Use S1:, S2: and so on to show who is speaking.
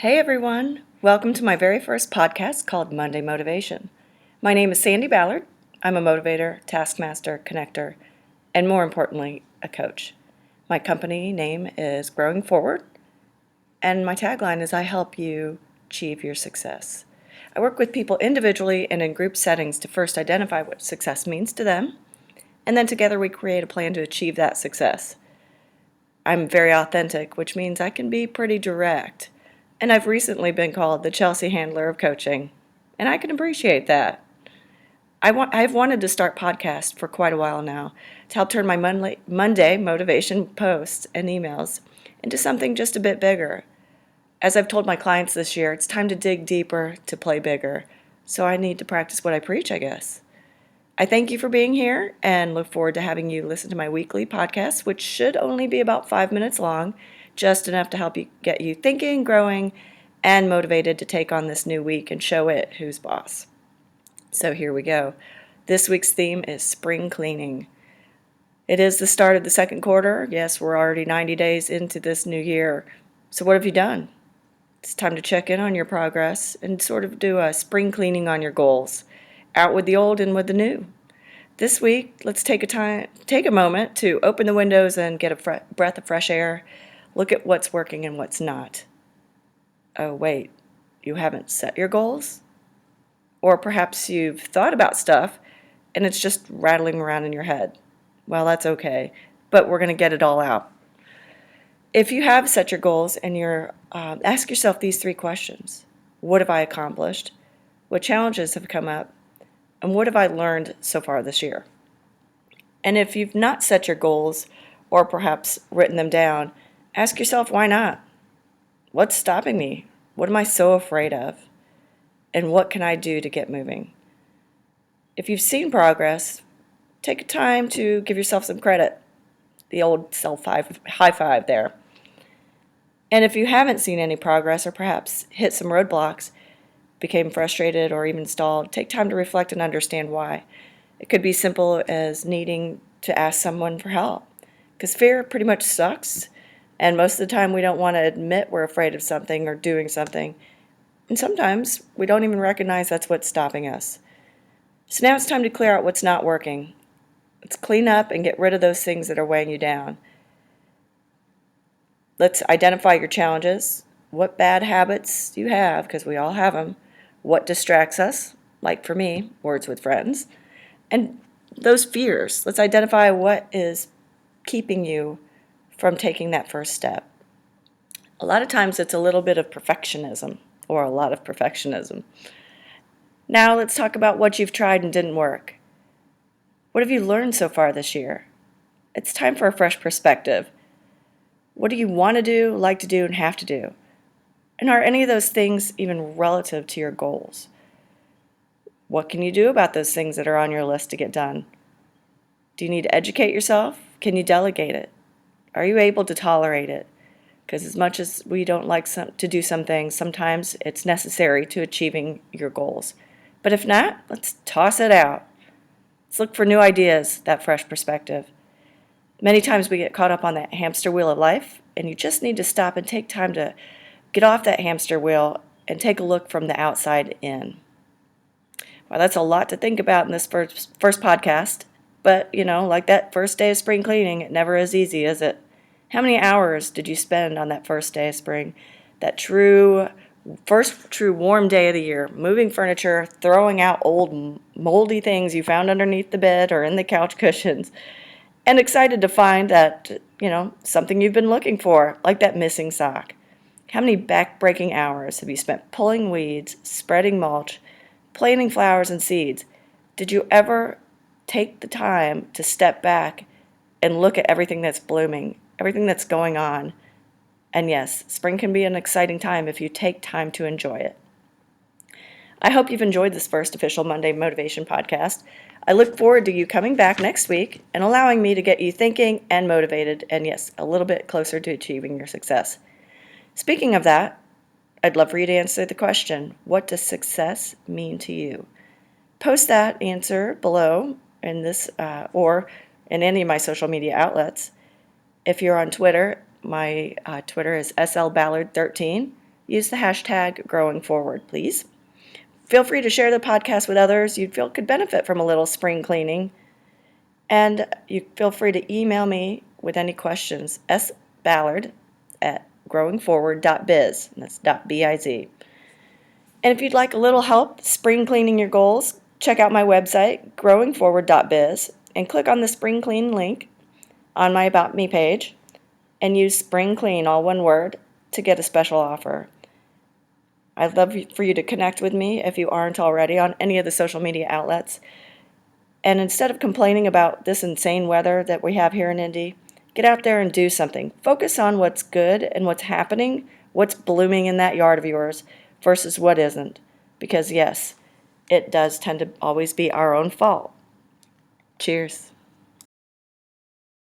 S1: Hey everyone, welcome to my very first podcast called Monday Motivation. My name is Sandi Ballard. I'm a motivator, taskmaster, connector, and more importantly, a coach. My company name is Growing Forward, and my tagline is I help you achieve your success. I work with people individually and in group settings to first identify what success means to them, and then together we create a plan to achieve that success. I'm very authentic, which means I can be pretty direct. And I've recently been called the Chelsea handler of coaching, and I can appreciate that. I've wanted to start podcasts for quite a while now to help turn my Monday motivation posts and emails into something just a bit bigger. As I've told my clients this year, it's time to dig deeper to play bigger, so I need to practice what I preach, I guess. I thank you for being here and look forward to having you listen to my weekly podcast, which should only be about 5 minutes long, just enough to help you get you thinking, growing, and motivated to take on this new week and show it who's boss. So here we go. This week's theme is spring cleaning. It is the start of the second quarter. Yes, we're already 90 days into this new year. So what have you done? It's time to check in on your progress and sort of do a spring cleaning on your goals. Out with the old and with the new. This week, let's take a moment to open the windows and get a breath of fresh air. Look at what's working and what's not. Oh, wait, you haven't set your goals? Or perhaps you've thought about stuff and it's just rattling around in your head. Well, that's okay, but we're going to get it all out. If you have set your goals and ask yourself these 3 questions. What have I accomplished? What challenges have come up? And what have I learned so far this year? And if you've not set your goals or perhaps written them down, ask yourself, why not? What's stopping me? What am I so afraid of? And what can I do to get moving? If you've seen progress, take time to give yourself some credit. The old self high five there. And if you haven't seen any progress or perhaps hit some roadblocks, became frustrated or even stalled, take time to reflect and understand why. It could be simple as needing to ask someone for help. Because fear pretty much sucks. And most of the time we don't want to admit we're afraid of something or doing something. And sometimes we don't even recognize that's what's stopping us. So now it's time to clear out what's not working. Let's clean up and get rid of those things that are weighing you down. Let's identify your challenges, what bad habits you have, because we all have them, what distracts us, like for me, words with friends, and those fears. Let's identify what is keeping you from taking that first step. A lot of times it's a little bit of perfectionism, or a lot of perfectionism. Now let's talk about what you've tried and didn't work. What have you learned so far this year? It's time for a fresh perspective. What do you want to do, like to do, and have to do? And are any of those things even relative to your goals? What can you do about those things that are on your list to get done? Do you need to educate yourself? Can you delegate it? Are you able to tolerate it? Because as much as we don't like to do some things, sometimes it's necessary to achieving your goals. But if not, let's toss it out. Let's look for new ideas, that fresh perspective. Many times we get caught up on that hamster wheel of life, and you just need to stop and take time to get off that hamster wheel and take a look from the outside in. Well, that's a lot to think about in this first podcast, but, like that first day of spring cleaning, it never is easy, is it? How many hours did you spend on that first day of spring? That first true warm day of the year, moving furniture, throwing out old moldy things you found underneath the bed or in the couch cushions, and excited to find that, something you've been looking for, like that missing sock. How many back-breaking hours have you spent pulling weeds, spreading mulch, planting flowers and seeds? Did you ever take the time to step back and look at everything that's blooming, everything that's going on? And yes, spring can be an exciting time if you take time to enjoy it. I hope you've enjoyed this first official Monday Motivation podcast. I look forward to you coming back next week and allowing me to get you thinking and motivated, and yes, a little bit closer to achieving your success. Speaking of that, I'd love for you to answer the question, what does success mean to you? Post that answer below in this or in any of my social media outlets. If you're on Twitter, my Twitter is slballard13. use the hashtag #growingforward, please. Feel free to share the podcast with others you feel could benefit from a little spring cleaning. And you feel free to email me with any questions, sballard@growingforward.biz. That's .biz. And if you'd like a little help spring cleaning your goals, check out my website, growingforward.biz, and click on the Spring Clean link on my About Me page, and use Spring Clean, all one word, to get a special offer. I'd love for you to connect with me if you aren't already on any of the social media outlets. And instead of complaining about this insane weather that we have here in Indy, get out there and do something. Focus on what's good and what's happening, what's blooming in that yard of yours versus what isn't. Because yes, it does tend to always be our own fault. Cheers.